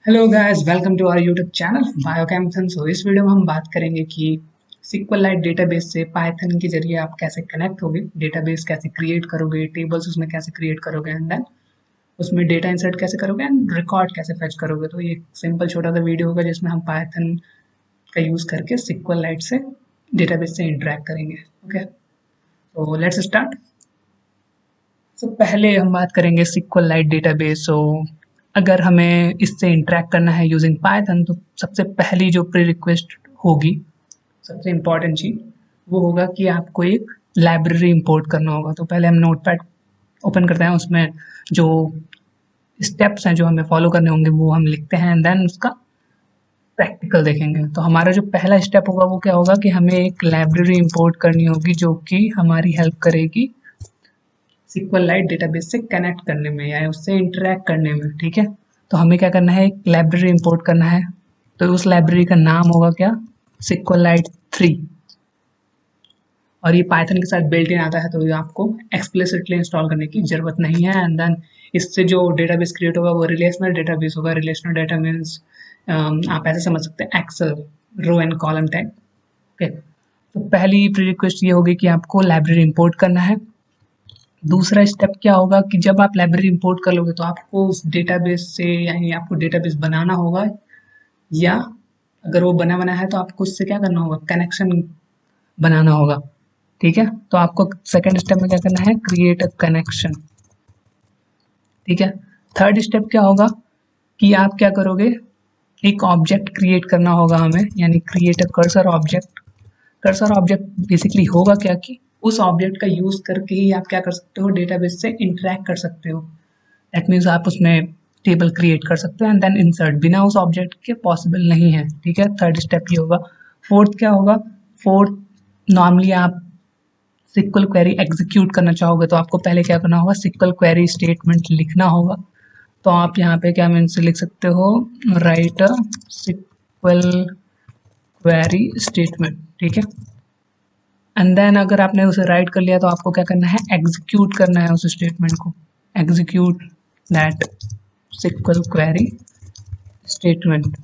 Hello guys, welcome to our YouTube channel biochemical. So इस video में हम बात करेंगे कि सिक्वलाइट डेटाबेस से पाइथन के जरिए आप कैसे कनेक्ट होगे, डेटाबेस कैसे क्रिएट करोगे, टेबल्स उसमें कैसे क्रिएट करोगे एंड देन उसमें डेटा इंसर्ट कैसे करोगे एंड रिकॉर्ड कैसे फेच करोगे। तो ये एक सिंपल छोटा सा वीडियो होगा जिसमें हम पाइथन का यूज़ करके सिक्वलाइट से डेटाबेस से इंटरेक्ट करेंगे। ओके, तो लेट्स स्टार्ट। तो पहले हम बात करेंगे सिक्वलाइट डेटाबेस। सो अगर हमें इससे इंटरेक्ट करना है यूजिंग पाइथन तो सबसे पहली जो प्री रिक्वेस्ट होगी, सबसे इम्पॉर्टेंट चीज़ वो होगा कि आपको एक लाइब्रेरी इंपोर्ट करना होगा। तो पहले हम नोटपैड ओपन करते हैं, उसमें जो स्टेप्स हैं जो हमें फॉलो करने होंगे वो हम लिखते हैं एंड देन उसका प्रैक्टिकल देखेंगे। तो हमारा जो पहला स्टेप होगा वो क्या होगा कि हमें एक लाइब्रेरी इंपोर्ट करनी होगी जो कि हमारी हेल्प करेगी सिक्वलाइट डेटाबेस से कनेक्ट करने में या उससे इंटरेक्ट करने में। ठीक है, तो हमें क्या करना है, एक लाइब्रेरी इंपोर्ट करना है। तो उस लाइब्रेरी का नाम होगा क्या, सिक्वलाइट 3। और ये पाइथन के साथ बिल्ट इन आता है, तो ये आपको एक्सप्लिसिटली इंस्टॉल करने की जरूरत नहीं है। एंड देन इससे जो डेटाबेस क्रिएट होगा वो रिलेशनल डेटाबेस होगा। रिलेशनल डेटा मीन्स आप ऐसे समझ सकते हैं Excel row and column type. Okay, तो पहली प्री रिक्वेस्ट ये होगी कि आपको लाइब्रेरी इंपोर्ट करना है। दूसरा स्टेप क्या होगा कि जब आप लाइब्रेरी इंपोर्ट कर लोगे तो आपको उस डेटाबेस से यानी आपको डेटाबेस बनाना होगा, या अगर वो बना बना है तो आपको उससे क्या करना होगा, कनेक्शन बनाना होगा। ठीक है, तो आपको सेकंड स्टेप में क्या करना है, क्रिएट अ कनेक्शन। ठीक है, थर्ड स्टेप क्या होगा कि आप क्या करोगे, एक ऑब्जेक्ट क्रिएट करना होगा हमें, यानी create a cursor object. Cursor object basically होगा क्या कि उस ऑब्जेक्ट का यूज करके ही आप क्या कर सकते हो, डेटाबेस से इंटरेक्ट कर सकते हो। दैट मीन्स आप उसमें टेबल क्रिएट कर सकते हो एंड देन इंसर्ट, बिना उस ऑब्जेक्ट के पॉसिबल नहीं है। ठीक है, थर्ड स्टेप ये होगा। फोर्थ क्या होगा, फोर्थ नॉर्मली आप सिक्वल क्वेरी एग्जीक्यूट करना चाहोगे तो आपको पहले क्या करना होगा, सिक्वल क्वेरी स्टेटमेंट लिखना होगा। तो आप यहाँ पे क्या मीन से लिख सकते हो, राइट अ सिक्वल क्वेरी स्टेटमेंट। ठीक है, एंड देन अगर आपने उसे राइट कर लिया तो आपको क्या करना है, एग्जीक्यूट करना है उस स्टेटमेंट को। Execute that SQL query statement.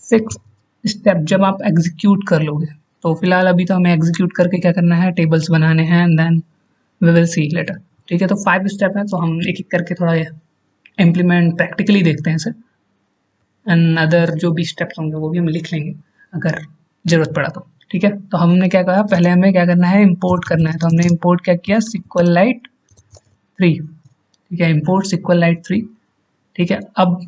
Six step, जब आप एग्जीक्यूट कर लोगे तो फिलहाल अभी तो हमें एग्जीक्यूट करके क्या करना है, टेबल्स बनाने हैं and then we will see later. ठीक है, तो 5 स्टेप है, तो हम एक एक करके थोड़ा इम्प्लीमेंट प्रैक्टिकली देखते हैं इसे। एंड अदर जो भी स्टेप्स होंगे वो भी हम लिख लेंगे अगर ज़रूरत पड़ा तो। ठीक है, तो हमने क्या कहा, पहले हमें क्या करना है, इंपोर्ट करना है। तो हमने इंपोर्ट क्या किया, सिक्वलाइट 3। ठीक है, इंपोर्ट सिक्वलाइट 3। ठीक है, अब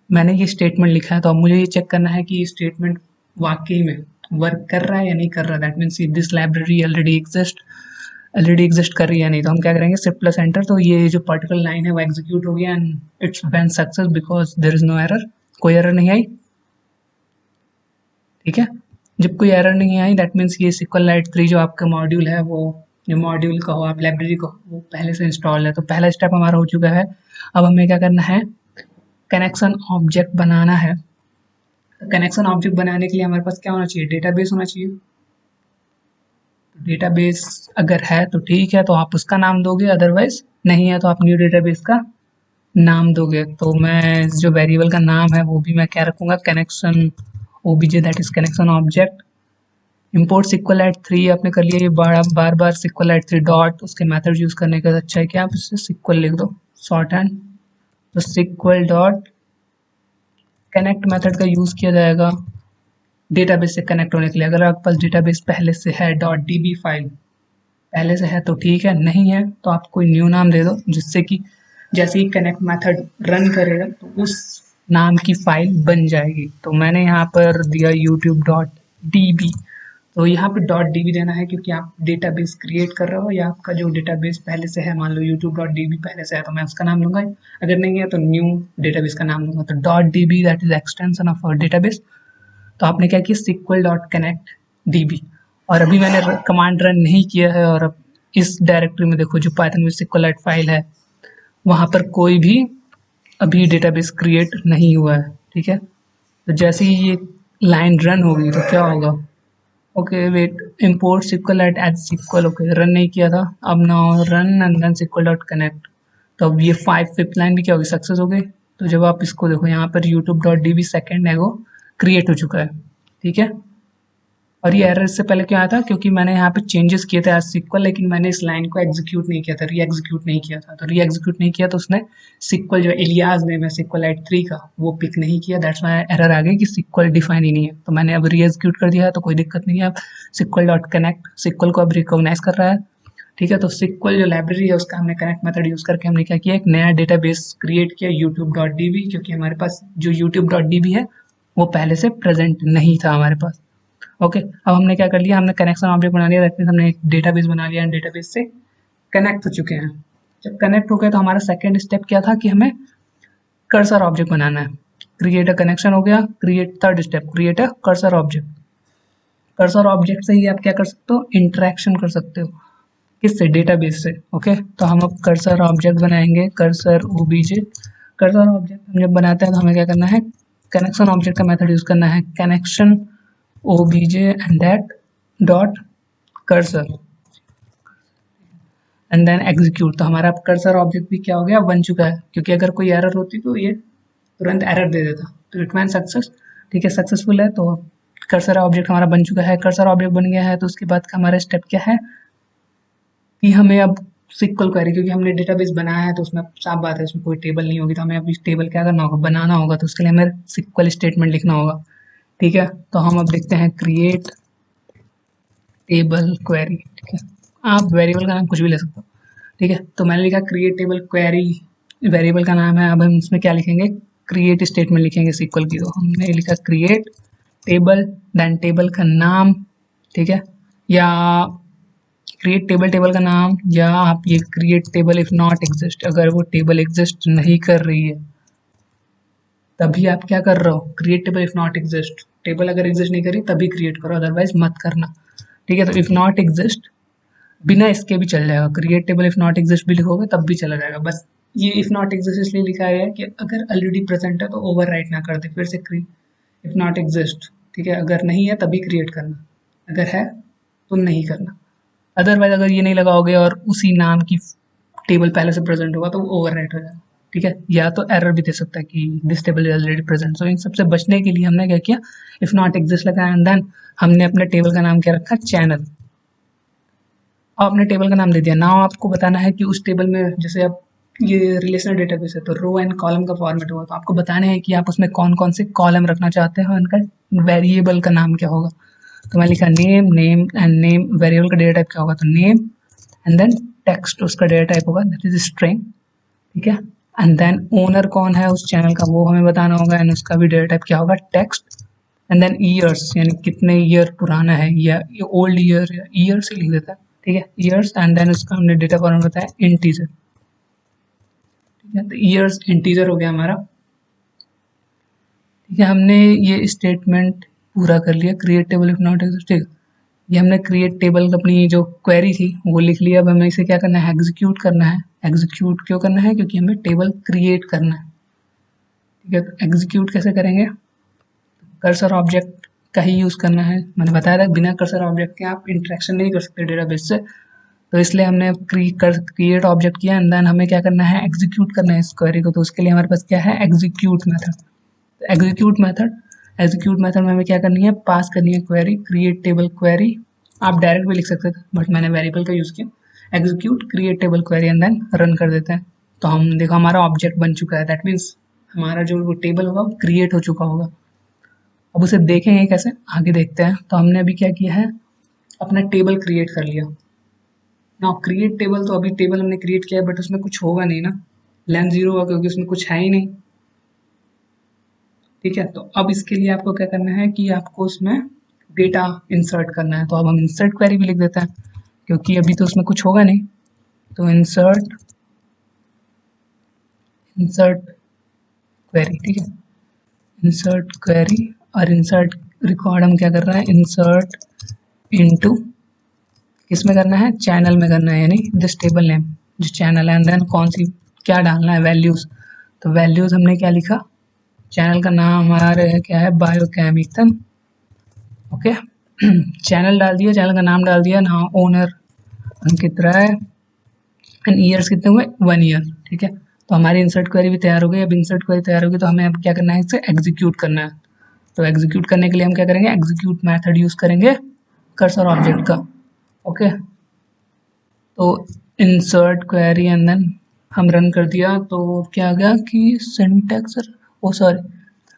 मैंने ये स्टेटमेंट लिखा है तो अब मुझे ये चेक करना है कि ये स्टेटमेंट वाकई में वर्क कर रहा है या नहीं कर रहा है। That means this library already exist कर रही है या नहीं। तो हम क्या करेंगे, शिफ्ट प्लस एंटर। तो ये जो पर्टिकुलर लाइन है वो एग्जीक्यूट हो गया and it's been success because there is no error, कोई एरर नहीं आई। ठीक है, जब कोई एरर नहीं आई दैट मीन्स ये सिक्वलाइट 3 जो आपका मॉड्यूल है, वो जो मॉड्यूल का हो आप लाइब्रेरी को, वो पहले से इंस्टॉल है। तो पहला स्टेप हमारा हो चुका है। अब हमें क्या करना है, कनेक्शन ऑब्जेक्ट बनाना है। कनेक्शन ऑब्जेक्ट बनाने के लिए हमारे पास क्या होना चाहिए, डेटाबेस होना चाहिए। डेटाबेस अगर है तो ठीक है, तो आप उसका नाम दोगे, अदरवाइज नहीं है तो आप न्यू डेटाबेस का नाम दोगे। तो मैं जो वेरिएबल का नाम है वो भी मैं क्या रखूँगा, connection OBJ, that is connection object. Import SQLite 3 आपने कर लिया, ये बार बार सिक्वलाइट 3 डॉट उसके मेथड यूज़ करने का अच्छा है कि आप इससे सिक्वल लिख दो, शॉर्ट हैंड। तो सिक्वल डॉट कनेक्ट मेथड का यूज़ किया जाएगा डेटाबेस से कनेक्ट होने के लिए। अगर आपके पास डेटाबेस पहले से है, डॉट डीबी फाइल पहले से है तो ठीक है, नहीं है तो आप कोई न्यू नाम दे दो, जिससे कि जैसे ही कनेक्ट मेथड रन करेगा तो उस नाम की फाइल बन जाएगी। तो मैंने यहाँ पर दिया यूट्यूब डॉट डी। तो यहाँ पे डॉट डी देना है क्योंकि आप डेटाबेस क्रिएट कर रहे हो, या आपका जो डेटाबेस पहले से है, मान लो यूट्यूब डॉट डी पहले से है तो मैं उसका नाम दूंगा, अगर नहीं है तो न्यू डेटाबेस का नाम दूंगा। तो dot D that is extension of database. तो आपने क्या किया, सिक्वल डॉट कनेक्ट डी। और अभी मैंने कमांड रन नहीं किया है, और अब इस डायरेक्टरी में देखो जो पाइथन में सिक्वलाइट फाइल है वहाँ पर कोई भी अभी डेटाबेस क्रिएट नहीं हुआ है। ठीक है, तो जैसे ही ये लाइन रन होगी तो क्या होगा, okay wait, import SQLite as SQL, okay run नहीं किया था, अब now run and then SQL dot connect. तो अब ये 5 फिफ्थ लाइन भी क्या होगी, सक्सेस हो गई। तो जब आप इसको देखो यहाँ पर youtube.db सेकेंड है वो क्रिएट हो चुका है, ठीक है। और ये एरर इससे पहले क्यों आया था, क्योंकि मैंने यहाँ पे चेंजेस किए थे एज सिक्वल, लेकिन मैंने इस लाइन को एग्जीक्यूट नहीं किया था, री एग्जीक्यूट नहीं किया था। तो री एग्जीक्यूट नहीं किया तो उसने सिक्वल जो एलियास नेम है SQLite 3 का वो पिक नहीं किया, दैट्स वाई एरर आ गई कि सिक्वल डिफाइन ही नहीं है। तो मैंने अब री एग्जीक्यूट कर दिया है तो कोई दिक्कत नहीं है। अब SQL.connect सिक्वल को अब रिकॉग्नाइज कर रहा है, ठीक है। तो सिक्वल जो लाइब्रेरी है उसका हमने कनेक्ट मेथड यूज करके हमने क्या किया, एक नया डेटाबेस क्रिएट किया youtube.db, क्योंकि हमारे पास जो youtube.db है वो पहले से प्रेजेंट नहीं था हमारे पास। ओके, अब हमने क्या कर लिया, हमने कनेक्शन ऑब्जेक्ट बना लिया, दैट मीन्स हमने एक डेटाबेस बना लिया एंड डेटाबेस से कनेक्ट हो चुके हैं। जब कनेक्ट हो गए तो हमारा सेकंड स्टेप क्या था कि हमें कर्सर ऑब्जेक्ट बनाना है। क्रिएट अ कनेक्शन हो गया, create third step create a cursor object. Cursor object से ही आप क्या कर सकते हो, इंटरेक्शन कर सकते हो, किससे, डेटाबेस से। ओके, तो हम अब कर्सर ऑब्जेक्ट बनाएंगे, कर्सर ओबीजे। कर्सर ऑब्जेक्ट हम जब बनाते हैं तो हमें क्या करना है, कनेक्शन ऑब्जेक्ट का मेथड यूज करना है, connection obj and that dot cursor and then execute। तो हमारा कर्सर ऑब्जेक्ट भी क्या हो गया, बन चुका है, क्योंकि अगर कोई एरर होती तो ये तुरंत एरर दे देता। तो इट मीन सक्सेस, ठीक है, सक्सेसफुल है। तो कर्सर ऑब्जेक्ट हमारा बन चुका है, कर्सर ऑब्जेक्ट बन गया है। तो उसके बाद का हमारा स्टेप क्या है कि हमें अब सिक्वल क्वेरी, क्योंकि हमने डेटाबेस बनाया है तो उसमें साफ बात है उसमें कोई टेबल नहीं होगी, तो हमें अब इस टेबल क्या करना होगा, बनाना होगा। तो उसके लिए हमें सिक्वल स्टेटमेंट लिखना होगा, ठीक है। तो हम अब देखते हैं क्रिएट टेबल क्वेरी, ठीक है। आप वेरिएबल का नाम कुछ भी ले सकते हो, ठीक है। तो मैंने लिखा क्रिएट टेबल क्वेरी, वेरिएबल का नाम है। अब हम इसमें क्या लिखेंगे, क्रिएट स्टेटमेंट लिखेंगे सिक्वल की। तो हमने लिखा क्रिएट टेबल, देन टेबल का नाम, ठीक है, या क्रिएट टेबल टेबल का नाम, या आप ये create table if not exist, अगर वो टेबल एग्जिस्ट नहीं कर रही है तभी आप क्या कर रहे हो, create table if not exist. Table अगर एग्जिस्ट नहीं करी तभी क्रिएट करो, अदरवाइज मत करना, ठीक है। तो इफ नॉट एग्जिस्ट बिना इसके भी चल जाएगा, create table if not exist भी लिखोगे तब भी चला जाएगा। बस ये इफ नॉट एग्जिस्ट इसलिए लिखा है कि अगर ऑलरेडी प्रेजेंट है तो ओवरराइट ना कर दे फिर से इफ नॉट एग्जिस्ट, ठीक है। अगर नहीं है तभी क्रिएट करना, अगर है तो नहीं करना। अदरवाइज अगर ये नहीं लगाओगे और उसी नाम की टेबल पहले से प्रेजेंट होगा तो वो ओवरराइट हो जाएगा, ठीक है। या तो एरर भी दे सकता है कि this table is already present. So इन सबसे बचने के लिए हमने क्या किया, इफ नॉट एग्जिस्ट लगाया एंड देन हमने अपने टेबल का नाम क्या रखा, चैनल। आपने टेबल का नाम दे दिया। नाउ आपको बताना है कि उस टेबल में, जैसे आप ये रिलेशनल डेटाबेस है तो रो एंड कॉलम का फॉर्मेट होगा, तो आपको बताना है कि आप उसमें कौन कौन से कॉलम रखना चाहते हैं, उनका वेरिएबल का नाम क्या होगा। तो मैं लिखा name, name and name, variable का डेटा टाइप क्या होगा, तो नेम एंड देन टेक्स्ट, उसका डेटा टाइप होगा दैट इज स्ट्रिंग, ठीक है। एंड देन ओनर कौन है उस चैनल का वो हमें बताना होगा, एंड उसका भी डेटा टाइप क्या होगा, टेक्स्ट। एंड देन ईयर्स, यानी कितने ईयर पुराना है, या ओल्ड ईयर, या ईयर से लिख देता है, ठीक है, ईयर्स। एंड देन उसका हमने डेटा फॉर्मेट बताया इंटीजर, ठीक है। तो ईयर्स इंटीजर हो गया हमारा, ठीक है। हमने ये स्टेटमेंट पूरा कर लिया, create table if not exist, ठीक है। ये हमने क्रिएट टेबल अपनी जो क्वेरी थी वो लिख लिया। अब हमें इसे क्या करना है, एग्जीक्यूट करना है। एग्जीक्यूट क्यों करना है, क्योंकि हमें टेबल क्रिएट करना है, ठीक है। तो एग्जीक्यूट कैसे करेंगे, कर्सर ऑब्जेक्ट का ही यूज़ करना है। मैंने बताया था बिना कर्सर ऑब्जेक्ट के आप इंटरेक्शन नहीं कर सकते डेटाबेस से, तो इसलिए हमने क्रिएट ऑब्जेक्ट किया एंड देन हमें क्या करना है, एग्जीक्यूट करना है इस क्वेरी को। तो उसके लिए हमारे पास क्या है, एग्जीक्यूट मेथड। एग्जीक्यूट मेथड में हमें क्या करनी है, पास करनी है क्वेरी, क्रिएट टेबल क्वेरी। आप डायरेक्ट भी लिख सकते थे बट मैंने वेरिएबल का यूज़ किया, execute create table query and then run कर देते हैं। तो हम देखो हमारा ऑब्जेक्ट बन चुका है, दैट मीन्स हमारा जो वो टेबल होगा वो क्रिएट हो चुका होगा। अब उसे देखेंगे कैसे, आगे देखते हैं। तो हमने अभी क्या किया है, अपना टेबल क्रिएट कर लिया। नाउ क्रिएट टेबल, तो अभी टेबल हमने क्रिएट किया है बट उसमें कुछ होगा नहीं ना, लेंथ 0 होगा क्योंकि उसमें कुछ है ही नहीं, ठीक है। तो अब इसके लिए आपको क्या करना है कि आपको उसमें डेटा इंसर्ट करना है। तो अब हम इंसर्ट क्वेरी भी लिख देते हैं क्योंकि अभी तो उसमें कुछ होगा नहीं। तो इंसर्ट क्वेरी, ठीक है, इंसर्ट क्वेरी। और इंसर्ट रिकॉर्ड हम क्या कर रहे हैं, इंसर्ट इनटू, किसमें करना है, चैनल में करना है, यानी दिस टेबल नेम जो चैनल है। एंड देन कौन सी क्या डालना है, वैल्यूज। तो वैल्यूज हमने क्या लिखा, चैनल का नाम हमारे क्या है, बायोकेमिकल, ओके। चैनल डाल दिया, चैनल का नाम डाल दिया, नाम owner Ankit Rai, and years कितने हुए, 1 ईयर, ठीक है। तो तो हमारी इंसर्ट क्वेरी भी तैयार हो गई। अब इंसर्ट क्वेरी तैयार होगी तो हमें अब क्या करना है, इसे एग्जीक्यूट करना है। तो एग्जीक्यूट करने के लिए हम क्या करेंगे, एग्जीक्यूट मेथड यूज करेंगे कर्सर ऑब्जेक्ट का। ओके, तो इंसर्ट क्वेरी एंड देन हम रन कर दिया तो क्या आ गया कि सिंटैक्स, ओ सॉरी,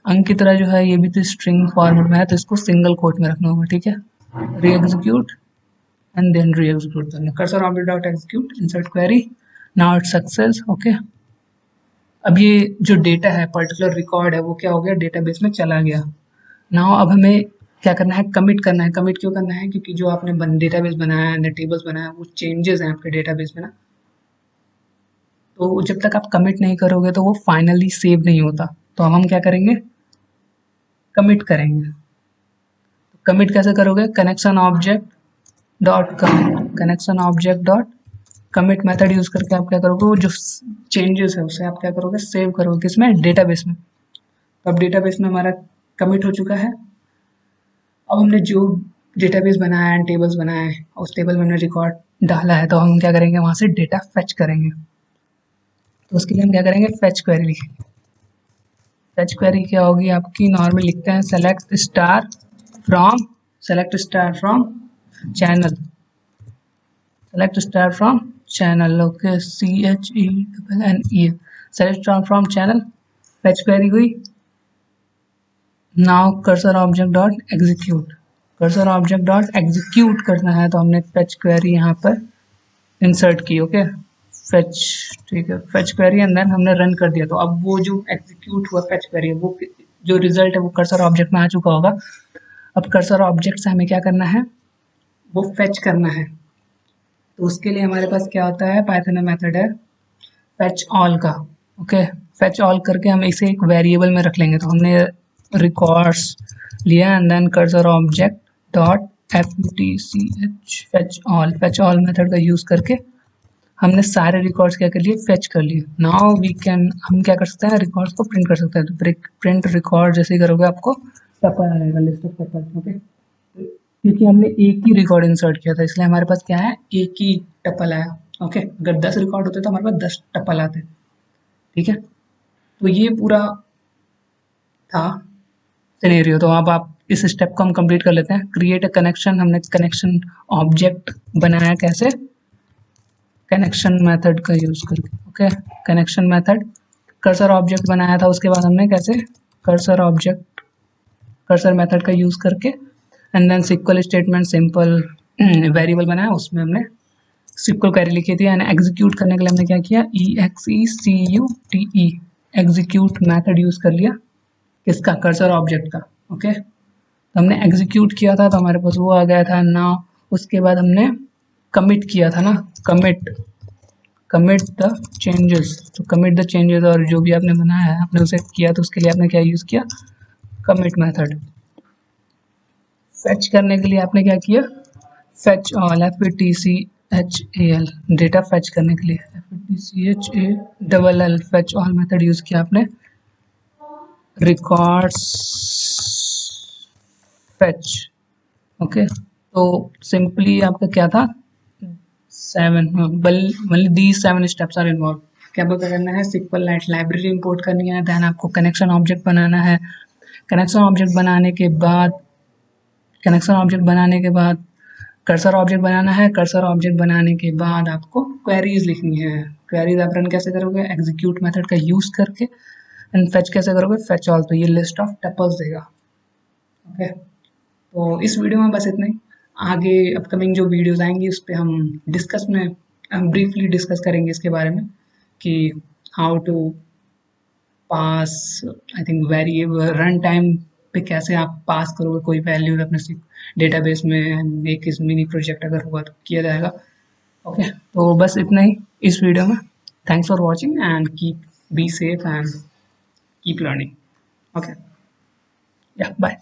अंक की तरह जो है ये भी तो स्ट्रिंग फॉर्मेट में है, तो इसको सिंगल कोट में रखना होगा। ठीक है, री एग्जीक्यूट एंड देन री एग्जीक्यूट करना, cursor object dot execute insert query, now it success. Okay, अब ये जो डेटा है, पर्टिकुलर रिकॉर्ड है, वो क्या हो गया, डेटाबेस में चला गया। नाउ अब हमें क्या करना है, कमिट करना है। कमिट क्यों करना है, क्योंकि जो आपने डेटाबेस बनाया है, टेबल्स बनाया है, वो चेंजेस हैं आपके डेटाबेस में ना, तो जब तक आप कमिट नहीं करोगे तो वो फाइनली सेव नहीं होता। तो अब हम क्या करेंगे, कमिट करेंगे। कमिट कैसे करोगे, connection object dot commit, connection object dot commit method use करके आप क्या करोगे, वो जो चेंजेस है उसे आप क्या करोगे, सेव करोगे किसमें, डेटाबेस में। तो अब डेटाबेस में हमारा कमिट हो चुका है। अब हमने जो डेटाबेस बनाया है, टेबल्स बनाए हैं, उस टेबल में हमने रिकॉर्ड डाला है, तो हम क्या करेंगे, वहां से डेटा फेच करेंगे। तो उसके लिए हम क्या करेंगे, फेच क्वेरी लिखेंगे। फेच क्वेरी क्या होगी आपकी, नॉर्मल लिखते हैं select star from, select star from channel, select star from channel. Okay, CHENNE, select star from channel, fetch query हुई। Now cursor object dot execute, cursor object dot execute करना है, तो हमने फेच क्वेरी यहाँ पर insert की। Okay, fetch, ठीक है, फेच क्वेरी एंड देन हमने रन कर दिया। तो अब वो जो एग्जीक्यूट हुआ फेच क्वेरी, वो जो रिजल्ट है वो कर्सर ऑब्जेक्ट में आ चुका होगा। अब कर्सर ऑब्जेक्ट से हमें क्या करना है, वो फेच करना है। तो उसके लिए हमारे पास क्या होता है, पाइथन में मेथड है फेच ऑल का। ओके, फेच ऑल करके हम इसे एक वेरिएबल में रख लेंगे। तो हमने रिकॉर्ड्स लिया and then cursor object dot FTCH fetch all method का यूज करके हमने सारे रिकॉर्ड्स क्या कर लिए, फेच कर लिए। नाउ वी कैन, हम क्या कर सकते हैं, रिकॉर्ड्स को प्रिंट कर सकते हैं। तो प्रिंट रिकॉर्ड जैसे ही करोगे आपको टपल आएगा, लिस्ट ऑफ टपल। ओके, क्योंकि हमने एक ही रिकॉर्ड इंसर्ट किया था इसलिए हमारे पास क्या है, एक ही टपल आया। ओके, अगर 10 रिकॉर्ड होते तो हमारे पास 10 टपल आते। ठीक है, तो ये पूरा था सिनेरियो। तो अब आप इस स्टेप को हम कंप्लीट कर लेते हैं। क्रिएट अ कनेक्शन, हमने कनेक्शन ऑब्जेक्ट बनाया कैसे, कनेक्शन मेथड का यूज करके। Okay, connection method, cursor object बनाया था, उसके बाद हमने कैसे कर्सर ऑब्जेक्ट, कर्सर मेथड का यूज करके and then SQL statement, simple variable बनाया, उसमें हमने सिक्वल क्वेरी लिखी थी। एंड एग्जीक्यूट करने के लिए हमने क्या किया, EXECUTE, एग्जीक्यूट मेथड यूज कर लिया, किसका, कर्सर ऑब्जेक्ट का। ओके, तो हमने एग्जीक्यूट किया था तो हमारे पास वो आ गया था ना। उसके बाद हमने कमिट किया था ना, कमिट द चेंजेस, तो कमिट द चेंजेस, और जो भी आपने बनाया है आपने उसे किया, तो उसके लिए आपने क्या यूज किया, कमिट मेथड। फेच करने के लिए आपने क्या किया, fetch all, FETCHAL, data fetch करने के लिए FETCHALL, fetch all method use किया आपने, रिकॉर्ड्स फेच। ओके, तो सिंपली आपका क्या था, 7, only these 7 steps are involved। क्या क्या करना है, सिक्वल लाइब्रेरी इंपोर्ट करनी है, देन आपको कनेक्शन ऑब्जेक्ट बनाना है। कनेक्शन ऑब्जेक्ट बनाने के बाद, कनेक्शन ऑब्जेक्ट बनाने के बाद कर्सर ऑब्जेक्ट बनाना है। कर्सर ऑब्जेक्ट बनाने के बाद आपको क्वेरीज लिखनी है। क्वेरीज आप रन कैसे करोगे, एग्जीक्यूट मेथड का यूज करके। एंड फेच कैसे करोगे, फेच ऑल, तो ये लिस्ट ऑफ टपल्स देगा। ओके, तो इस वीडियो में बस इतना ही। आगे अपकमिंग जो वीडियोस आएंगी उस पर हम ब्रीफली डिस्कस करेंगे इसके बारे में कि how to pass, I think variable run time पे कैसे आप पास करोगे कोई वैल्यूज अपने डेटाबेस में। एक इस मिनी प्रोजेक्ट अगर हुआ तो किया जाएगा। ओके, तो बस इतना ही इस वीडियो में। Thanks for watching and keep be safe and keep learning. Okay, या बाय।